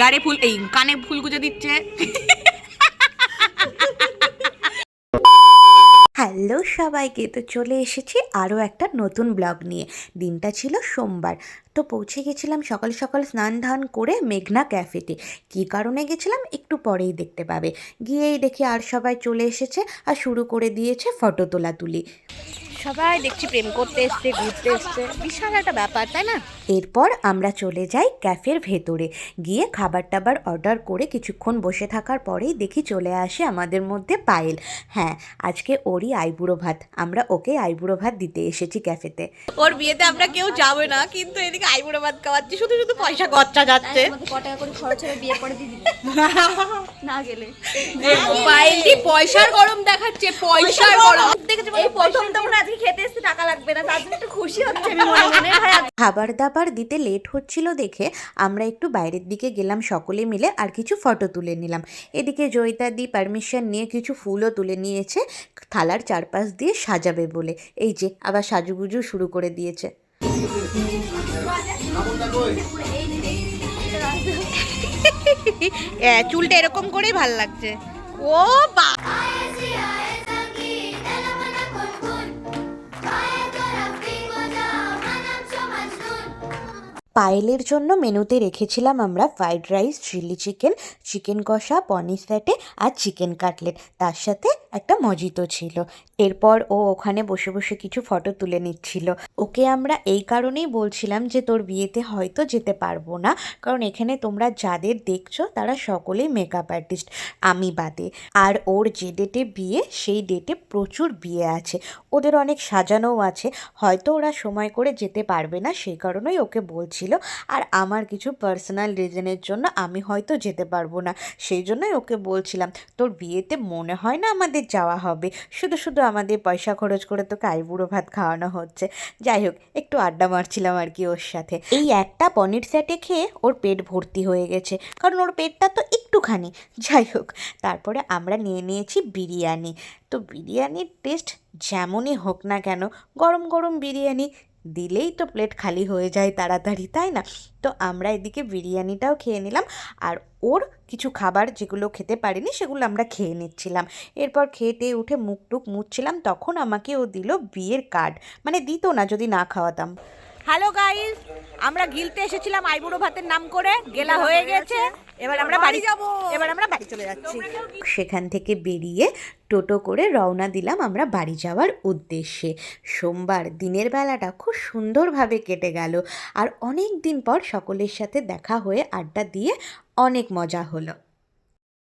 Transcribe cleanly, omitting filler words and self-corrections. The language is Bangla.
গাড়ে ফুল, এই কানে ফুল গুজে দিচ্ছে। হ্যালো সবাইকে, তো চলে এসেছি আরও একটা নতুন ব্লগ নিয়ে। দিনটা ছিল সোমবার, তো পৌঁছে গেছিলাম সকাল সকাল স্নান ধান করে মেঘনা ক্যাফেতে। কী কারণে গেছিলাম একটু পরেই দেখতে পাবে। গিয়েই দেখি আর সবাই চলে এসেছে আর শুরু করে দিয়েছে ফটো তোলাতুলি। সবাই দেখছি প্রেম করতে এসছে, ঘুরতে এসছে, বিশাল একটা ব্যাপার, তাই না? এরপর আমরা চলে যাই ক্যাফের ভেতরে, গিয়ে খাবার টাবার অর্ডার করে কিছুক্ষণ বসে থাকার পরেই দেখি চলে আসে আমাদের মধ্যে পায়েল। হ্যাঁ, আজকে ওরই আইবুড়ো ভাত, আমরা ওকে আইবুড়ো ভাত দিতে এসেছি ক্যাফেতে। ওর বিয়েতে আমরা কেউ যাবে না, কিন্তু এদিকে আইবুড়ো ভাত খাওয়াচ্ছি, শুধু শুধু পয়সা খরচা যাচ্ছে। ক টাকা করে খরচ হবে বিয়ে করে দিদি না গেলে। পায়েলটি পয়সার গরম দেখাচ্ছে, পয়সার গরম দেখেছে। এই প্রথম তখন আজকে খেতে এসে টাকা লাগবে না, তার জন্য একটু খুশি হচ্ছে আমি মনে মনে। খাবার দাবার দিতে লেট হচ্ছিল দেখে আমরা একটু বাইরের দিকে গেলাম সকলে মিলে, আর কিছু ফটো তুলে নিলাম। এদিকে জয়িতাদি পারমিশন নিয়ে কিছু ফুলও তুলে নিয়েছে থালার চারপাশ দিয়ে সাজাবে বলে। এই যে আবার সাজুগুজু শুরু করে দিয়েছে। চুলটা এরকম করেই ভাল লাগছে। ও বা পায়েলের জন্য মেনুতে রেখেছিলাম আমরা fried rice, chilli chicken, chicken কষা, পনির স্যাটে আর চিকেন কাটলেট, তার সাথে একটা মজিতো ছিল। এরপর ও ওখানে বসে বসে কিছু ফটো তুলে নিচ্ছিল। ওকে আমরা এই কারণেই বলছিলাম যে তোর বিয়েতে হয়তো যেতে পারবো না, কারণ এখানে তোমরা যাদের দেখছো তারা সকলেই মেকআপ আর্টিস্ট, আমি বাদে। আর ওর যে ডেটে বিয়ে সেই ডেটে প্রচুর বিয়ে আছে, ওদের অনেক সাজানোও আছে, হয়তো ওরা সময় করে যেতে পারবে না, সেই কারণেই ওকে বলছি। আর আমার কিছু পার্সোনাল রিজনের জন্য আমি হয়তো যেতে পারবো না, সেই জন্যই ওকে বলছিলাম তোর বিয়েতে মনে হয় না আমাদের যাওয়া হবে, শুধু শুধু আমাদের পয়সা খরচ করে তোকে আইবুড়ো ভাত খাওয়ানো হচ্ছে। যাই হোক, একটু আড্ডা মারছিলাম আর কি ওর সাথে। এই একটা পনির স্যাটে খেয়ে ওর পেট ভর্তি হয়ে গেছে, কারণ ওর পেটটা তো একটুখানি। যাই হোক, তারপরে আমরা নিয়ে নিয়েছি বিরিয়ানি। তো বিরিয়ানির টেস্ট যেমনই হোক না কেন, গরম গরম বিরিয়ানি দিলেই তো প্লেট খালি হয়ে যায় তাড়াতাড়ি, তাই না? তো আমরা এদিকে বিরিয়ানিটাও খেয়ে নিলাম, আর ওর কিছু খাবার যেগুলো খেতে পারিনি সেগুলো আমরা খেয়ে নিচ্ছিলাম। এরপর খেতে উঠে মুখ টুক মুছছিলাম, তখন আমাকে ও দিল বিয়ের কার্ড, মানে দিত না যদি না খাওয়াতাম। হ্যালো গাইস, আমরা গিলতে এসেছিলাম আইবুড়ো ভাতের নাম করে, গেলা হয়ে গেছে, এবার আমরা বাড়ি যাব, এবার আমরা বাড়ি চলে যাচ্ছি। সেখান থেকে বেরিয়ে টোটো করে রওনা দিলাম আমরা বাড়ি যাওয়ার উদ্দেশ্যে। সোমবার দিনের বেলাটা খুব সুন্দরভাবে কেটে গেল, আর অনেক দিন পর সকলের সাথে দেখা হয়ে আড্ডা দিয়ে অনেক মজা হলো।